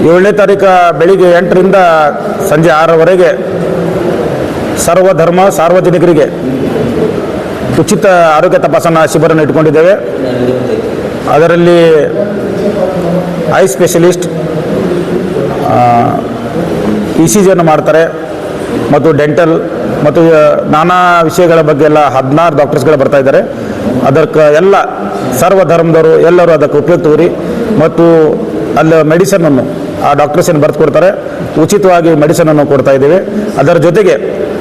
7ನೇ ತಾರೀಕು ಬೆಳಿಗ್ಗೆ 8ರಿಂದ ಸಂಜೆ 6ರವರೆಗೆ ಸರ್ವಧರ್ಮ ಸಾರ್ವಜನಿಕರಿಗೆ ಉಚಿತ ಆರೋಗ್ಯ ತಪಾಸಣಾ ಶಿಬಿರವನ್ನು ಇಟ್ಕೊಂಡಿದ್ದೇವೆ. ಅದರಲ್ಲಿ ಐ ಸ್ಪೆಷಲಿಸ್ಟ್, ECGಯನ್ನು ಮಾಡ್ತಾರೆ ಮತ್ತು ಡೆಂಟಲ್ ಮತ್ತು ನಾನಾ ವಿಷಯಗಳ ಬಗ್ಗೆ ಎಲ್ಲ 16 ಡಾಕ್ಟರ್ಸ್ಗಳು ಬರ್ತಾ ಇದ್ದಾರೆ. ಅದಕ್ಕೆ ಎಲ್ಲ ಸರ್ವಧರ್ಮದವರು ಎಲ್ಲರೂ ಅದಕ್ಕೆ ಉಪಯುಕ್ತವ್ರಿ. ಮತ್ತು ಅಲ್ಲಿ ಮೆಡಿಸನನ್ನು ಆ ಡಾಕ್ಟರ್ಸ್ ಏನು ಬರೆದು ಕೊಡ್ತಾರೆ, ಉಚಿತವಾಗಿ ಮೆಡಿಸನನ್ನು ಕೊಡ್ತಾ ಇದ್ದೇವೆ. ಅದರ ಜೊತೆಗೆ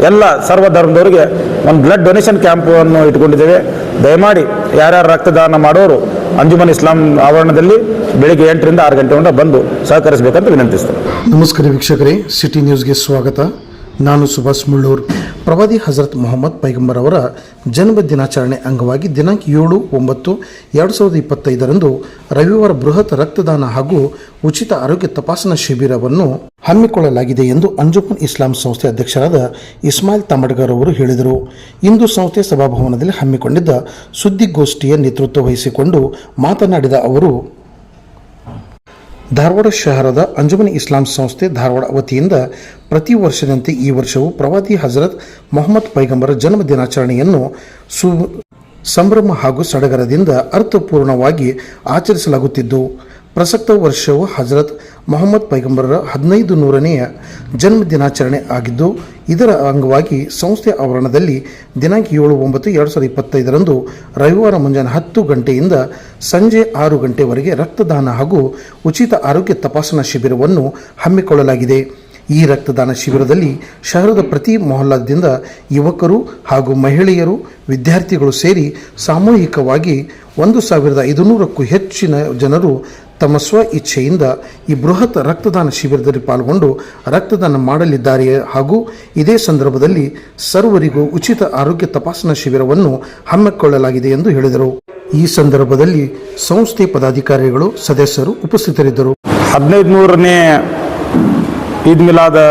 ಎಲ್ಲ ಸರ್ವಧರ್ಮದವರಿಗೆ ಒಂದು ಬ್ಲಡ್ ಡೊನೇಷನ್ ಕ್ಯಾಂಪನ್ನು ಇಟ್ಕೊಂಡಿದ್ದೇವೆ. ದಯಮಾಡಿ ಯಾರ್ಯಾರು ರಕ್ತದಾನ ಮಾಡೋರು ಅಂಜುಮನ್ ಇಸ್ಲಾಂ ಆವರಣದಲ್ಲಿ ಬೆಳಿಗ್ಗೆ 8ರಿಂದ 6 ಗಂಟೆಯಿಂದ ಬಂದು ಸಹಕರಿಸಬೇಕಂತ ವಿನಂತಿಸ್ತೇನೆ. ನಮಸ್ಕಾರ ವೀಕ್ಷಕರೇ, ಸಿಟಿ ನ್ಯೂಸ್ಗೆ ಸ್ವಾಗತ. ನಾನು ಸುಭಾಷ್ ಮುಳ್ಳೂರ್. ಪ್ರವಾದಿ ಹಜರತ್ ಮೊಹಮ್ಮದ್ ಪೈಗಂಬರ್ ಅವರ ಜನ್ಮ ದಿನಾಚರಣೆ ಅಂಗವಾಗಿ ದಿನಾಂಕ 7/9/2025 ರವಿವಾರ ಬೃಹತ್ ರಕ್ತದಾನ ಹಾಗೂ ಉಚಿತ ಆರೋಗ್ಯ ತಪಾಸಣಾ ಶಿಬಿರವನ್ನು ಹಮ್ಮಿಕೊಳ್ಳಲಾಗಿದೆ ಎಂದು ಅಂಜುಮನ್ ಇಸ್ಲಾಂ ಸಂಸ್ಥೆ ಅಧ್ಯಕ್ಷರಾದ ಇಸ್ಮಾಯಿಲ್ ತಮಡ್ಗರ್ ಅವರು ಹೇಳಿದರು. ಇಂದು ಸಂಸ್ಥೆ ಸಭಾಭವನದಲ್ಲಿ ಹಮ್ಮಿಕೊಂಡಿದ್ದ ಸುದ್ದಿಗೋಷ್ಠಿಯ ನೇತೃತ್ವ ವಹಿಸಿಕೊಂಡು ಮಾತನಾಡಿದ ಅವರು, ಧಾರವಾಡ ಶಹರದ ಅಂಜುಮನ್ ಇಸ್ಲಾಂ ಸಂಸ್ಥೆ ಧಾರವಾಡ ವತಿಯಿಂದ ಪ್ರತಿ ವರ್ಷದಂತೆ ಈ ವರ್ಷವೂ ಪ್ರವಾದಿ ಹಜರತ್ ಮೊಹಮ್ಮದ್ ಪೈಗಂಬರ ಜನ್ಮ ದಿನಾಚರಣೆಯನ್ನು ಸಂಭ್ರಮ ಹಾಗೂ ಸಡಗರದಿಂದ ಅರ್ಥಪೂರ್ಣವಾಗಿ ಆಚರಿಸಲಾಗುತ್ತಿದ್ದು, ಪ್ರಸಕ್ತ ವರ್ಷವು ಹಜರತ್ ಮೊಹಮ್ಮದ್ ಪೈಗಂಬರರ 1500ನೇ ಜನ್ಮ ದಿನಾಚರಣೆ ಆಗಿದ್ದು, ಇದರ ಅಂಗವಾಗಿ ಸಂಸ್ಥೆ ಆವರಣದಲ್ಲಿ ದಿನಾಂಕ 7/9/2025 ರವಿವಾರ ಮುಂಜಾನೆ 10 ಗಂಟೆಯಿಂದ ಸಂಜೆ 6 ಗಂಟೆವರೆಗೆ ರಕ್ತದಾನ ಹಾಗೂ ಉಚಿತ ಆರೋಗ್ಯ ತಪಾಸಣಾ ಶಿಬಿರವನ್ನು ಹಮ್ಮಿಕೊಳ್ಳಲಾಗಿದೆ. ಈ ರಕ್ತದಾನ ಶಿಬಿರದಲ್ಲಿ ಶಹರದ ಪ್ರತಿ ಮೊಹಲ್ಲಾದಿಂದ ಯುವಕರು ಹಾಗೂ ಮಹಿಳೆಯರು, ವಿದ್ಯಾರ್ಥಿಗಳು ಸೇರಿ ಸಾಮೂಹಿಕವಾಗಿ 1500ಕ್ಕೂ ಹೆಚ್ಚಿನ ಜನರು ತಮ್ಮ ಸ್ವ ಇಚ್ಛೆಯಿಂದ ಈ ಬೃಹತ್ ರಕ್ತದಾನ ಶಿಬಿರದಲ್ಲಿ ಪಾಲ್ಗೊಂಡು ರಕ್ತದಾನ ಮಾಡಲಿದ್ದಾರೆ. ಹಾಗೂ ಇದೇ ಸಂದರ್ಭದಲ್ಲಿ ಸರ್ವರಿಗೂ ಉಚಿತ ಆರೋಗ್ಯ ತಪಾಸಣಾ ಶಿಬಿರವನ್ನು ಹಮ್ಮಿಕೊಳ್ಳಲಾಗಿದೆ ಎಂದು ಹೇಳಿದರು. ಈ ಸಂದರ್ಭದಲ್ಲಿ ಸಂಸ್ಥೆ ಪದಾಧಿಕಾರಿಗಳು, ಸದಸ್ಯರು ಉಪಸ್ಥಿತರಿದ್ದರು. 1500ನೇ ಈದ್ ಮಿಲಾದ್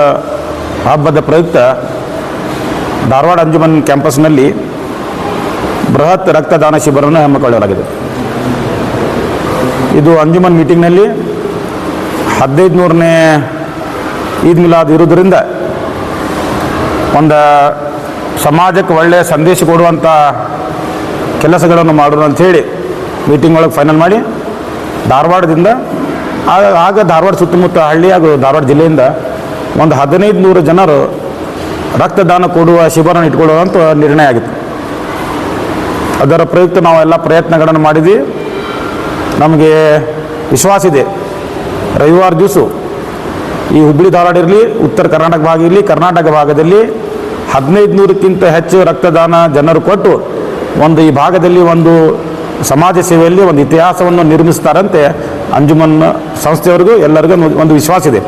ಹಬ್ಬದ ಪ್ರಯುಕ್ತ ಧಾರವಾಡ ಅಂಜುಮನ್ ಕ್ಯಾಂಪಸ್ನಲ್ಲಿ ಬೃಹತ್ ರಕ್ತದಾನ ಶಿಬಿರವನ್ನು ಹಮ್ಮಿಕೊಳ್ಳಲಾಗಿದೆ. ಇದು ಅಂಜುಮನ್ ಮೀಟಿಂಗ್ನಲ್ಲಿ 1500ನೇ ಈದ್ ಮಿಲಾದ್ ಇರೋದರಿಂದ ಒಂದು ಸಮಾಜಕ್ಕೆ ಒಳ್ಳೆಯ ಸಂದೇಶ ಕೊಡುವಂಥ ಕೆಲಸಗಳನ್ನು ಮಾಡೋಣ ಅಂಥೇಳಿ ಮೀಟಿಂಗ್ ಒಳಗೆ ಫೈನಲ್ ಮಾಡಿ ಧಾರವಾಡದಿಂದ ಆಗ ಧಾರವಾಡ ಸುತ್ತಮುತ್ತ ಹಳ್ಳಿ ಹಾಗೂ ಧಾರವಾಡ ಜಿಲ್ಲೆಯಿಂದ ಒಂದು 1500 ಜನರು ರಕ್ತದಾನ ಕೊಡುವ ಶಿಬಿರವನ್ನು ಇಟ್ಕೊಳ್ಳುವಂಥ ನಿರ್ಣಯ ಆಗಿತ್ತು. ಅದರ ಪ್ರಯುಕ್ತ ನಾವೆಲ್ಲ ಪ್ರಯತ್ನಗಳನ್ನು ಮಾಡಿದ್ವಿ. ನಮಗೆ ವಿಶ್ವಾಸ ಇದೆ, ರವಿವಾರ ದಿವಸ ಈ ಹುಬ್ಬಳ್ಳಿ ಧಾರವಾಡ ಇರಲಿ, ಉತ್ತರ ಕರ್ನಾಟಕ ಭಾಗ ಇರಲಿ, ಕರ್ನಾಟಕ ಭಾಗದಲ್ಲಿ 1500ಕ್ಕಿಂತ ಹೆಚ್ಚು ರಕ್ತದಾನ ಜನರು ಕೊಟ್ಟು ಈ ಭಾಗದಲ್ಲಿ ಒಂದು ಸಮಾಜ ಸೇವೆಯಲ್ಲಿ ಒಂದು ಇತಿಹಾಸವನ್ನು ನಿರ್ಮಿಸ್ತಾರಂತೆ ಅಂಜುಮನ್ ಸಂಸ್ಥೆಯವರಿಗೂ ಎಲ್ಲರಿಗೂ ಒಂದು ವಿಶ್ವಾಸ ಇದೆ.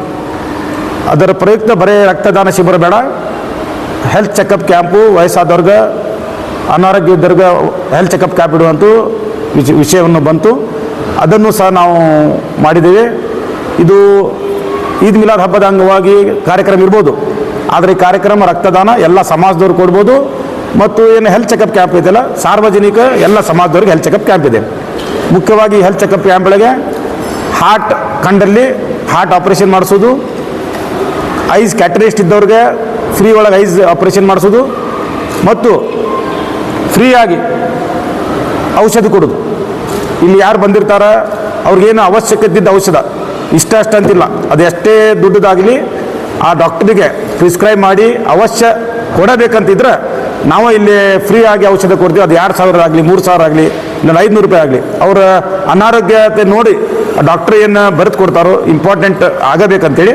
ಅದರ ಪ್ರಯುಕ್ತ ಬರೀ ರಕ್ತದಾನ ಶಿಬಿರ ಬೇಡ, ಹೆಲ್ತ್ ಚೆಕಪ್ ಕ್ಯಾಂಪು, ವಯಸ್ಸಾದವ್ರಿಗೆ, ಅನಾರೋಗ್ಯ ಇದ್ದವ್ರಿಗೆ ಹೆಲ್ತ್ ಚೆಕಪ್ ಕ್ಯಾಂಪ್ ಇಡುವಂಥ ವಿಷಯವನ್ನು ಬಂತು. ಅದನ್ನು ಸಹ ನಾವು ಮಾಡಿದ್ದೇವೆ. ಇದು ಈದ್ ಮಿಲಾದ್ ಹಬ್ಬದ ಅಂಗವಾಗಿ ಕಾರ್ಯಕ್ರಮ ಇರ್ಬೋದು, ಆದರೆ ಈ ಕಾರ್ಯಕ್ರಮ ರಕ್ತದಾನ ಎಲ್ಲ ಸಮಾಜದವ್ರು ಕೊಡ್ಬೋದು. ಮತ್ತು ಏನು ಹೆಲ್ತ್ ಚೆಕಪ್ ಕ್ಯಾಂಪ್ ಇದೆಯಲ್ಲ, ಸಾರ್ವಜನಿಕ ಎಲ್ಲ ಸಮಾಜದವ್ರಿಗೆ ಹೆಲ್ತ್ ಚೆಕಪ್ ಕ್ಯಾಂಪ್ ಇದೆ. ಮುಖ್ಯವಾಗಿ ಹೆಲ್ತ್ ಚೆಕಪ್ ಕ್ಯಾಂಪ್ಗಳಿಗೆ ಕಣ್ಣಲ್ಲಿ ಹಾರ್ಟ್ ಆಪರೇಷನ್ ಮಾಡಿಸೋದು, ಐಸ್ ಕ್ಯಾಟರೇಸ್ಟ್ ಇದ್ದವ್ರಿಗೆ ಫ್ರೀ ಒಳಗೆ ಐಸ್ ಆಪರೇಷನ್ ಮಾಡಿಸೋದು ಮತ್ತು ಫ್ರೀಯಾಗಿ ಔಷಧಿ ಕೊಡೋದು. ಇಲ್ಲಿ ಯಾರು ಬಂದಿರ್ತಾರ ಅವ್ರಿಗೇನು ಅವಶ್ಯಕತೆ ಇದ್ದ ಔಷಧ ಇಷ್ಟ ಅಂತಿಲ್ಲ, ಅದು ಎಷ್ಟೇ ದುಡ್ಡದಾಗಲಿ ಆ ಡಾಕ್ಟರಿಗೆ ಪ್ರಿಸ್ಕ್ರೈಬ್ ಮಾಡಿ ಅವಶ್ಯ ಕೊಡಬೇಕಂತಿದ್ರೆ ನಾವು ಇಲ್ಲಿ ಫ್ರೀ ಆಗಿ ಔಷಧ ಕೊಡ್ತೀವಿ. ಅದು 2000 ಆಗಲಿ, 3000 ಆಗಲಿ, ಇಲ್ಲ 500 ರೂಪಾಯಿ ಆಗಲಿ, ಅವರ ಅನಾರೋಗ್ಯತೆ ನೋಡಿ ಡಾಕ್ಟರ್ ಏನು ಬರೆದು ಕೊಡ್ತಾರೋ ಇಂಪಾರ್ಟೆಂಟ್ ಆಗಬೇಕಂತೇಳಿ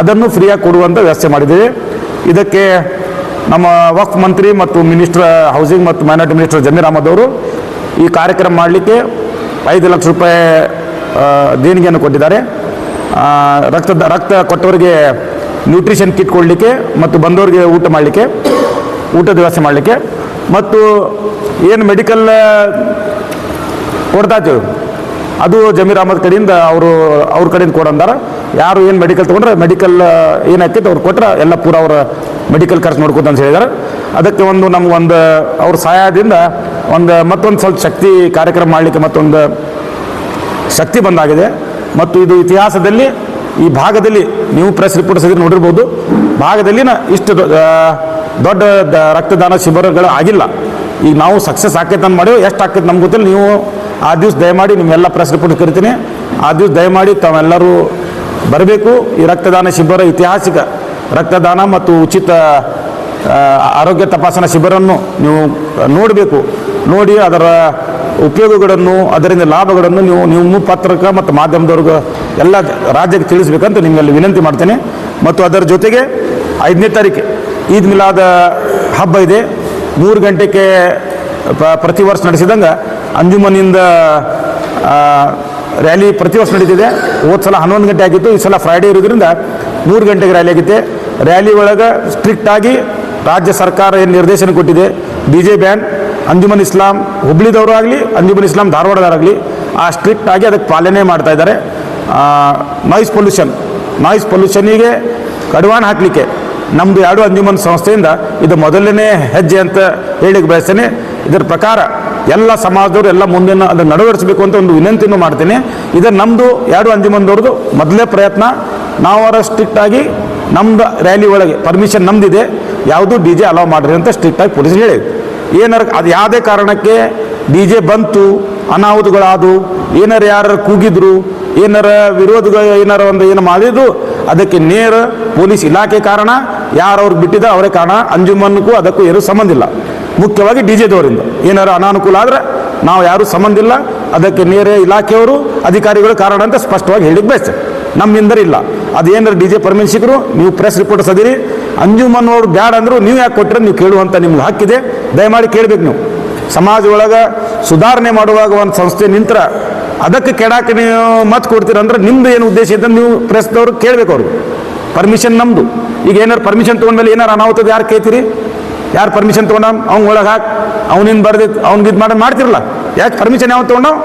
ಅದನ್ನು ಫ್ರೀಯಾಗಿ ಕೊಡುವಂಥ ವ್ಯವಸ್ಥೆ ಮಾಡಿದ್ದೀವಿ. ಇದಕ್ಕೆ ನಮ್ಮ ವಕ್ಫ್ ಮಂತ್ರಿ ಮತ್ತು ಮಿನಿಸ್ಟರ್ ಹೌಸಿಂಗ್ ಮತ್ತು ಮೈನಾರಿಟಿ ಮಿನಿಸ್ಟರ್ ಜಮೀರ್ ಅಹಮದ್ ಅವರು ಈ ಕಾರ್ಯಕ್ರಮ ಮಾಡಲಿಕ್ಕೆ 5 ಲಕ್ಷ ರೂಪಾಯಿ ದೇಣಿಗೆಯನ್ನು ಕೊಟ್ಟಿದ್ದಾರೆ. ರಕ್ತ ಕೊಟ್ಟವರಿಗೆ ನ್ಯೂಟ್ರಿಷನ್ ಕಿಟ್ ಕೊಡಲಿಕ್ಕೆ ಮತ್ತು ಬಂದವರಿಗೆ ಊಟ ಮಾಡಲಿಕ್ಕೆ, ಊಟದ ವ್ಯವಸ್ಥೆ ಮಾಡಲಿಕ್ಕೆ, ಮತ್ತು ಏನು ಮೆಡಿಕಲ್ ಕೊಡ್ತಾ ಇದ್ದೀವಿ ಅದು ಜಮೀರ್ ಅಹಮದ್ ಕಡೆಯಿಂದ ಅವ್ರ ಕಡೆಯಿಂದ ಕೊಡಂದಾರ. ಯಾರು ಏನು ಮೆಡಿಕಲ್ ತೊಗೊಂಡ್ರೆ ಮೆಡಿಕಲ್ ಏನಾಗ್ತೈತೆ ಅವ್ರು ಕೊಟ್ಟರೆ ಎಲ್ಲ ಪೂರ ಅವರ ಮೆಡಿಕಲ್ ಖರ್ಚು ನೋಡ್ಕೊತ ಅಂತ ಹೇಳಿದ್ದಾರೆ. ಅದಕ್ಕೆ ನಮಗೊಂದು ಅವ್ರ ಸಹಾಯದಿಂದ ಮತ್ತೊಂದು ಸ್ವಲ್ಪ ಶಕ್ತಿ ಕಾರ್ಯಕ್ರಮ ಮಾಡಲಿಕ್ಕೆ ಮತ್ತೊಂದು ಶಕ್ತಿ ಬಂದಾಗಿದೆ. ಮತ್ತು ಇದು ಇತಿಹಾಸದಲ್ಲಿ ಈ ಭಾಗದಲ್ಲಿ ನೀವು ಪ್ರೆಸ್ ರಿಪೋರ್ಟ್ ಸಹ ನೋಡಿರ್ಬೋದು, ಭಾಗದಲ್ಲಿನ ಇಷ್ಟು ದೊಡ್ಡ ರಕ್ತದಾನ ಶಿಬಿರಗಳು ಆಗಿಲ್ಲ. ಈಗ ನಾವು ಸಕ್ಸಸ್ ಆಕೈತೆ ಅಂತ ಮಾಡಿವಿ, ಎಷ್ಟು ಆಕೈತೆ ನಮ್ಗೆ ಗೊತ್ತಿಲ್ಲ. ನೀವು ಆ ದಿವಸ ದಯಮಾಡಿ ನಿಮ್ಮೆಲ್ಲ ಪ್ರೆಸ್ ರಿಪೋರ್ಟ್ ಕರಿತೀನಿ, ಆ ದಿವಸ ದಯಮಾಡಿ ತಾವೆಲ್ಲರೂ ಬರಬೇಕು. ಈ ರಕ್ತದಾನ ಶಿಬಿರ ಐತಿಹಾಸಿಕ ರಕ್ತದಾನ ಮತ್ತು ಉಚಿತ ಆರೋಗ್ಯ ತಪಾಸಣಾ ಶಿಬಿರವನ್ನು ನೀವು ನೋಡಬೇಕು. ನೋಡಿ ಅದರ ಉಪಯೋಗಗಳನ್ನು, ಅದರಿಂದ ಲಾಭಗಳನ್ನು ನೀವು ಪತ್ರಕ ಮತ್ತು ಮಾಧ್ಯಮದವ್ರಿಗೆ ಎಲ್ಲ ರಾಜ್ಯಕ್ಕೆ ತಿಳಿಸ್ಬೇಕಂತ ನಿಮ್ಮಲ್ಲಿ ವಿನಂತಿ ಮಾಡ್ತೇನೆ. ಮತ್ತು ಅದರ ಜೊತೆಗೆ 5ನೇ ತಾರೀಕು ಈದ್ ಮಿಲಾದ ಹಬ್ಬ ಇದೆ. 3 ಗಂಟೆಗೆ ಪ್ರತಿ ವರ್ಷ ನಡೆಸಿದಂಗೆ ಅಂಜುಮನಿಂದ ರ್ಯಾಲಿ ಪ್ರತಿ ವರ್ಷ ನಡೀತಿದೆ. ಹೋದ ಸಲ 11 ಗಂಟೆ ಆಗಿತ್ತು, ಈ ಸಲ ಫ್ರೈಡೇ ಇರೋದ್ರಿಂದ 3 ಗಂಟೆಗೆ ರ್ಯಾಲಿ ಆಗಿದೆ. ರ್ಯಾಲಿ ಒಳಗೆ ಸ್ಟ್ರಿಕ್ಟಾಗಿ ರಾಜ್ಯ ಸರ್ಕಾರ ಏನು ನಿರ್ದೇಶನ ಕೊಟ್ಟಿದೆ, DJ ಬ್ಯಾನ್ ಅಂಜುಮನ್ ಇಸ್ಲಾಂ ಹುಬ್ಳಿದವರು ಆಗಲಿ, ಅಂಜುಮನ್ ಇಸ್ಲಾಂ ಧಾರವಾಡದವರಾಗಲಿ ಆ ಸ್ಟ್ರಿಕ್ಟಾಗಿ ಅದಕ್ಕೆ ಪಾಲನೆ ಮಾಡ್ತಾ ಇದ್ದಾರೆ. ನಾಯ್ಸ್ ಪೊಲ್ಯೂಷನ್ನಿಗೆ ಕಡಿವಾಣ ಹಾಕಲಿಕ್ಕೆ ನಮ್ಮದು 2 ಅಂಜುಮನ್ ಸಂಸ್ಥೆಯಿಂದ ಇದು ಮೊದಲನೇ ಹೆಜ್ಜೆ ಅಂತ ಹೇಳಿಕ್ಕೆ ಬಯಸ್ತೇನೆ. ಇದರ ಪ್ರಕಾರ ಎಲ್ಲ ಸಮಾಜದವರು ಎಲ್ಲ ಮುಂದಿನ ಅದನ್ನು ನಡವಡಿಸಬೇಕು ಅಂತ ಒಂದು ವಿನಂತಿಯನ್ನು ಮಾಡ್ತೇನೆ. ಇದು ನಮ್ಮದು 2 ಅಂಜುಮನ್ದವ್ರದ್ದು ಮೊದಲೇ ಪ್ರಯತ್ನ. ನಾವು ಅವರ ಸ್ಟ್ರಿಕ್ಟಾಗಿ ನಮ್ಮದು ರ್ಯಾಲಿ ಒಳಗೆ ಪರ್ಮಿಷನ್ ನಮ್ಮದಿದೆ, ಯಾವುದು DJ ಅಲೌ ಮಾಡಿರಿ ಅಂತ ಸ್ಟ್ರಿಕ್ಟಾಗಿ ಪೊಲೀಸ್ ಹೇಳಿ. ಏನಾರ ಅದು ಯಾವುದೇ ಕಾರಣಕ್ಕೆ DJ ಬಂತು, ಅನಾಹುತಗಳಾದು, ಏನಾರು ಯಾರು ಕೂಗಿದ್ರು, ಏನಾರ ವಿರೋಧಗಳು ಏನಾರ ಒಂದು ಏನು ಮಾಡಿದ್ರು, ಅದಕ್ಕೆ ನೇರ ಪೊಲೀಸ್ ಇಲಾಖೆ ಕಾರಣ, ಯಾರು ಅವ್ರಿಗೆ ಬಿಟ್ಟಿದ್ದಾರೆ ಅವರೇ ಕಾರಣ. ಅಂಜುಮನ್ಗೂ ಅದಕ್ಕೂ ಏನೂ ಸಂಬಂಧ ಇಲ್ಲ. ಮುಖ್ಯವಾಗಿ DJದವರಿಂದ ಏನಾರು ಅನಾನುಕೂಲ ಆದರೆ ನಾವು ಯಾರೂ ಸಂಬಂಧ ಇಲ್ಲ, ಅದಕ್ಕೆ ನೇರ ಇಲಾಖೆಯವರು ಅಧಿಕಾರಿಗಳು ಕಾರಣ ಅಂತ ಸ್ಪಷ್ಟವಾಗಿ ಹೇಳಿಕ್ಕೆ ಬಯಸ್ತೇವೆ. ನಮ್ಮಿಂದ ಇಲ್ಲ. ಅದೇನಾರು DJ ಪರ್ಮಿಷನ್ ಸಿಕ್ಕರು ನೀವು ಪ್ರೆಸ್ ರಿಪೋರ್ಟರ್ಸ್ ಅದಿರಿ, ಅಂಜುಮನ್ ಅವ್ರು ಬ್ಯಾಡ ಅಂದರು ನೀವು ಯಾಕೆ ಕೊಟ್ಟರೆ ನೀವು ಕೇಳುವಂಥ ನಿಮ್ಗೆ ಹಕ್ಕಿದೆ. ದಯಮಾಡಿ ಕೇಳಬೇಕು. ನೀವು ಸಮಾಜ ಒಳಗೆ ಸುಧಾರಣೆ ಮಾಡುವಾಗ ಒಂದು ಸಂಸ್ಥೆ ನಿಂತರ ಅದಕ್ಕೆ ಕೆಡಾಕ ನೀವು ಮತ್ ಕೊಡ್ತೀರಂದ್ರೆ ನಿಮ್ದು ಏನು ಉದ್ದೇಶ ಇದ್ದ ನೀವು ಪ್ರೆಸ್ದವ್ರು ಕೇಳಬೇಕು. ಅವ್ರಿಗೆ ಪರ್ಮಿಷನ್ ನಮ್ಮದು. ಈಗ ಏನಾರು ಪರ್ಮಿಷನ್ ತೊಗೊಂಡ್ಮೇಲೆ ಏನಾರು ಅನಾಹುತದ ಯಾರು ಕೇಳ್ತೀರಿ? ಯಾರು ಪರ್ಮಿಷನ್ ತೊಗೊಂಡ ಅವ್ನು ಒಳಗೆ ಹಾಕಿ ಅವ್ನಿಂದ ಬರ್ದಿತ್ತು ಅವ್ನಿಗೆ ಇದು ಮಾಡ್ತಿರಲ್ಲ. ಯಾಕೆ ಪರ್ಮಿಷನ್ ಯಾವ ತೊಗೊಂಡವ್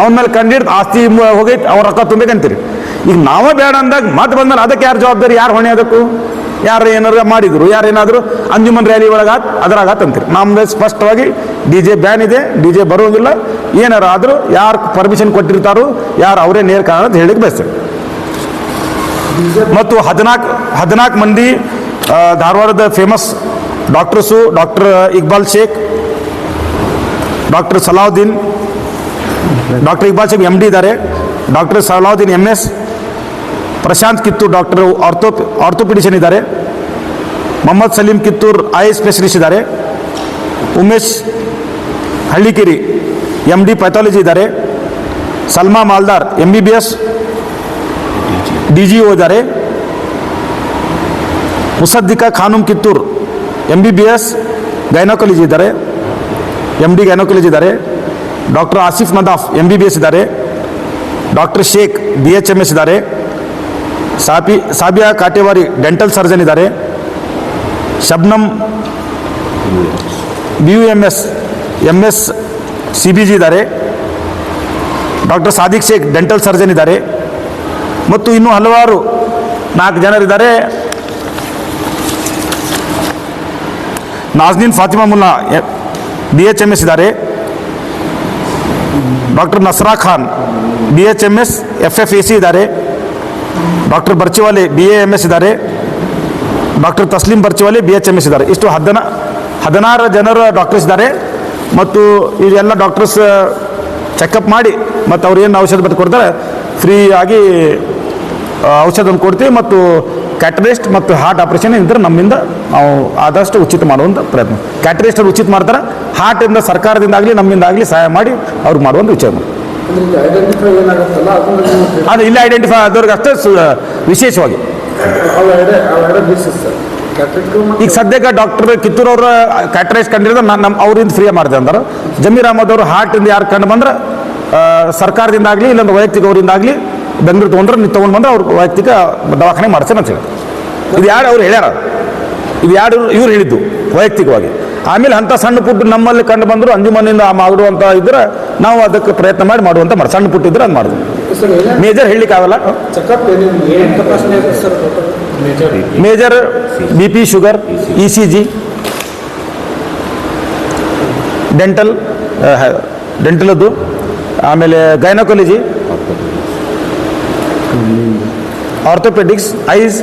ಅವ್ನ ಮೇಲೆ ಕಂಡಿಡ್ದು ಆಸ್ತಿ ಹೋಗೈತೆ, ಅವ್ರ ರೊಕ್ಕ ತುಂಬೇಕಂತೀರಿ. ಈಗ ನಾವೇ ಬೇಡ ಅಂದಾಗ ಮತ್ತೆ ಬಂದ್ಮೇಲೆ ಅದಕ್ಕೆ ಯಾರು ಜವಾಬ್ದಾರಿ, ಯಾರು ಹೊಣೆ? ಅದಕ್ಕೂ ಯಾರು ಏನಾರು ಮಾಡಿದ್ರು, ಯಾರೇನಾದರೂ ಅಂಜುಮನ್ ರ್ಯಾಲಿ ಒಳಗಾತ್ ಅದ್ರಾಗಾತ್ ಅಂತೀರಿ. ನಮ್ದು ಸ್ಪಷ್ಟವಾಗಿ DJ ಬ್ಯಾನ್ ಇದೆ, DJ ಬರೋಂಗಿಲ್ಲ. ಏನಾರು ಆದರೂ ಯಾರು ಪರ್ಮಿಷನ್ ಕೊಟ್ಟಿರ್ತಾರೋ ಯಾರು ಅವರೇ ನೇರ ಕಾರಣ ಅಂತ ಹೇಳಿಕ್ಕೆ ಬಯಸ್ತೇವೆ. ಮತ್ತು 14 ಮಂದಿ ಧಾರವಾಡದ famous doctors, doctor Iqbal Shaikh, doctor Salauddin, doctor Iqbal Shaikh MD ಇದ್ದಾರೆ, doctor Salauddin MS, Prashant Kittur doctor orthopaedician ಇದ್ದಾರೆ, ಮೊಹಮ್ಮದ್ ಸಲೀಂ ಕಿತ್ತೂರ್ ಐ ಸ್ಪೆಷಲಿಸ್ಟ್ ಇದ್ದಾರೆ, ಉಮೇಶ್ ಹಳ್ಳಿಕೇರಿ MD ಪ್ಯಾಥಾಲಜಿ ಇದ್ದಾರೆ, ಸಲ್ಮಾ ಮಾಲ್ದಾರ್ MBBS DGO ಇದ್ದಾರೆ, ಮುಸದ್ದಿಕಾ ಖಾನೂಮ್ ಕಿತ್ತೂರ್ MBBS ಗೈನಕಾಲಜಿ ಇದ್ದಾರೆ, MD ಗೈನಕಾಲಜಿ ಇದ್ದಾರೆ, ಡಾಕ್ಟರ್ ಆಸಿಫ್ ನದಾಫ್ MBBS ಇದ್ದಾರೆ, ಡಾಕ್ಟರ್ ಶೇಖ್ BHMS ಇದ್ದಾರೆ, ಸಾಬಿಯಾ ಕಾಟೇವಾರಿ ಡೆಂಟಲ್ ಸರ್ಜನ್ ಇದ್ದಾರೆ, ಶಬ್ನಮ್ BUMS MS CBG ಇದ್ದಾರೆ, doctor Sadiq Sheikh dental surgeon ಇದ್ದಾರೆ, ಮತ್ತು ಇನ್ನೂ ಹಲವಾರು 4 ಜನರಿದ್ದಾರೆ. ನಾಜ್ನೀನ್ ಫಾತಿಮಾ ಮುಲ್ಲಾ BHMS ಇದ್ದಾರೆ, ಡಾಕ್ಟರ್ ನಸ್ರಾ ಖಾನ್ BHMS FFAC ಇದ್ದಾರೆ, ಡಾಕ್ಟರ್ ಬರ್ಚಿವಾಲೆ BAMS ಇದ್ದಾರೆ, ಡಾಕ್ಟರ್ ತಸ್ಲೀಂ ಬರ್ಚಿವಾಲೆ BHMS ಇದ್ದಾರೆ. ಇಷ್ಟು 16 ಜನರ ಡಾಕ್ಟರ್ಸ್ ಇದ್ದಾರೆ. ಮತ್ತು ಇವೆಲ್ಲ ಡಾಕ್ಟರ್ಸ್ ಚೆಕಪ್ ಮಾಡಿ ಮತ್ತು ಅವ್ರು ಏನು ಔಷಧ ಬರೆದು ಕೊಡ್ತಾರೆ ಫ್ರೀ ಆಗಿ ಔಷಧವನ್ನು ಕೊಡ್ತೀವಿ. ಮತ್ತು ಕ್ಯಾಟ್ರೇಸ್ಟ್ ಮತ್ತು ಹಾರ್ಟ್ ಆಪರೇಷನ್ ಇದ್ರೆ ನಮ್ಮಿಂದ ನಾವು ಆದಷ್ಟು ಉಚಿತ ಮಾಡುವಂಥ ಪ್ರಯತ್ನ. ಕ್ಯಾಟ್ರೇಸ್ಟ್ ಅವ್ರು ಉಚಿತ ಮಾಡ್ತಾರೆ, ಹಾರ್ಟಿಂದ ಸರ್ಕಾರದಿಂದಾಗಲಿ ನಮ್ಮಿಂದಾಗಲಿ ಸಹಾಯ ಮಾಡಿ ಅವ್ರಿಗೆ ಮಾಡುವಂಥ ವಿಚಾರ. ಅದು ಇಲ್ಲ ಐಡೆಂಟಿಫೈ ಆದವ್ರಿಗೆ ಅಷ್ಟೇ ವಿಶೇಷವಾಗಿ. ಈಗ ಸದ್ಯಕ್ಕೆ ಡಾಕ್ಟರ್ ಕಿತ್ತೂರ್ ಅವರ ಕ್ಯಾಟ್ರೇಸ್ಟ್ ಕಂಡಿರೋದು ಅವರಿಂದ ಫ್ರೀ ಮಾಡಿದೆ ಅಂದ್ರೆ, ಜಮೀರ್ ಅಹಮದ್ ಅವರು ಹಾರ್ಟಿಂದ ಯಾರು ಕಂಡು ಬಂದ್ರೆ ಸರ್ಕಾರದಿಂದಾಗಲಿ ಇಲ್ಲೊಂದು ವೈಯಕ್ತಿಕ ಅವರಿಂದಾಗಲಿ ಬೆಂಗಳೂರು ತೊಗೊಂಡ್ರೆ ನೀವು ತೊಗೊಂಡು ಬಂದ್ರೆ ಅವ್ರು ವೈಯಕ್ತಿಕ ದವಾಖಾನೆ ಮಾಡ್ಸೇನೆ ಅಂತ ಹೇಳಿ. ಇದು ಯಾರು ಅವ್ರು ಹೇಳ್ಯಾರ, ಇದು ಯಾರು ಇವ್ರು ಹೇಳಿದ್ದು ವೈಯಕ್ತಿಕವಾಗಿ. ಆಮೇಲೆ ಅಂಥ ಸಣ್ಣ ಪುಟ್ಟ ನಮ್ಮಲ್ಲಿ ಕಂಡು ಬಂದರು ಅಂಜುಮನಿಂದ ಮಾಡುವಂಥ ಇದ್ರೆ ನಾವು ಅದಕ್ಕೆ ಪ್ರಯತ್ನ ಮಾಡಿ ಮಾಡುವಂಥ ಮಾಡಿ. ಸಣ್ಣ ಪುಟ್ಟ ಇದ್ರೆ ಅದು ಮಾಡೋದು. ಮೇಜರ್ ಹೇಳಲಿಕ್ಕಾಗಲ್ಲ. ಮೇಜರ್ BP ಶುಗರ್ ECG ಡೆಂಟಲದ್ದು, ಆಮೇಲೆ gynaecology, orthopaedics, eyes,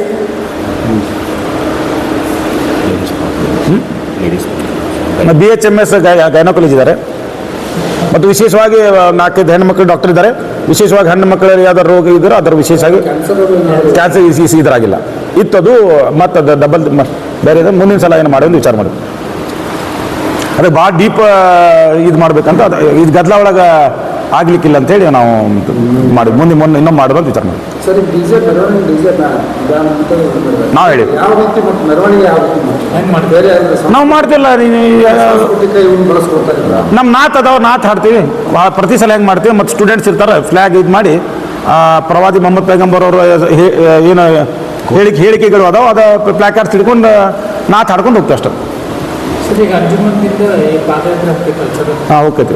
BHMS gynaecology ಇದ್ದಾರೆ. ಮತ್ತು ವಿಶೇಷವಾಗಿ 4-5 ಹೆಣ್ಣುಮಕ್ಕಳು ಡಾಕ್ಟರ್ ಇದ್ದಾರೆ. ವಿಶೇಷವಾಗಿ ಹೆಣ್ಣು ಮಕ್ಕಳಲ್ಲಿ ಯಾವ್ದಾರು ರೋಗ ಇದ್ದರೆ ಅದರ ವಿಶೇಷವಾಗಿ ಕ್ಯಾನ್ಸರ್ ಇದ್ರಾಗಿಲ್ಲ ಇತ್ತದು. ಮತ್ತು ಅದು ಡಬಲ್ ಬೇರೆ ಇದೆ. ಮುಂದಿನ ಸಲ ಏನು ಮಾಡೋದು ವಿಚಾರ ಮಾಡೋದು. ಅದಕ್ಕೆ ಭಾಳ ಡೀಪ್ ಇದು ಮಾಡ್ಬೇಕಂತ ಅದು ಇದು ಗದ್ದಲ ಒಳಗೆ ಆಗ್ಲಿಕ್ಕಿಲ್ಲ ಅಂತೇಳಿ ನಾವು ಮಾಡಿ ಮುಂದೆ ಇನ್ನೊಂದು ಮಾಡೋದು ಅಂತ ವಿಚಾರ ಮಾಡಿ. ಸರಿ, ಡಿಜೆ ಮೆರವಣಿಗೆ ಡಿಜೆ ನಾವು ಹೇಳಿ ಯಾವ ರೀತಿ ಮೆರವಣಿಗೆ ಯಾವ ರೀತಿ ಬೇರೆ ನಾವು ಮಾಡ್ತಿಲ್ಲ. ಇವ್ನು ಬಳಸ್ಕೊಡ್ತಾರೆ. ನಮ್ಮ ನಾತ್ ಅದಾವ, ನಾತ್ ಹಾಡ್ತೀವಿ ಪ್ರತಿ ಸಲ ಹೆಂಗೆ ಮಾಡ್ತೀವಿ. ಮತ್ತು ಸ್ಟೂಡೆಂಟ್ಸ್ ಇರ್ತಾರೆ, ಫ್ಲ್ಯಾಗ್ ಇದು ಮಾಡಿ ಪ್ರವಾದಿ ಮೊಹಮ್ಮದ್ ಪೈಗಂಬರ್ ಅವರು ಏನು ಹೇಳಿಕೆಗಳು ಅದಾವ, ಅದು ಪ್ಲಾಕಾರ್ಡ್ಸ್ ಹಿಡ್ಕೊಂಡು ನಾತ್ ಹಾಡ್ಕೊಂಡು ಹೋಗ್ತೀವಿ ಅಷ್ಟೇ. ಹಾಂ ಹೋಗ್ತೈತಿ.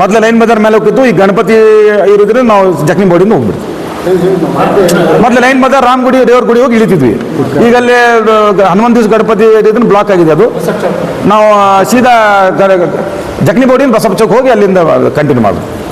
ಮೊದಲು ಲೈನ್ ಬಜಾರ್ ಮೇಲೆ ಹೋಗ್ತಿತ್ತು. ಈ ಗಣಪತಿ ಇರೋದ್ರಿಂದ ನಾವು ಜಕ್ನಿ ಬೋರ್ಡಿಂದ ಹೋಗ್ಬಿಡ್ತೀವಿ. ಮೊದಲು ಲೈನ್ ಬಜಾರ್ ರಾಮಗುಡಿ ದೇವ್ರ ಗುಡಿ ಹೋಗಿ ಇಳಿತಿದ್ವಿ. ಈಗ ಅಲ್ಲಿ ಹನುಮಂತ ದಿವಸ ಗಣಪತಿ ಇದನ್ನು ಬ್ಲಾಕ್ ಆಗಿದೆ. ಅದು ನಾವು ಸೀದಾ ಜಕ್ನಿ ಬೋರ್ಡಿಂದ ಬಸಪ್ಪ ಚೌಕ್ ಹೋಗಿ ಅಲ್ಲಿಂದ ಕಂಟಿನ್ಯೂ ಮಾಡೋದು.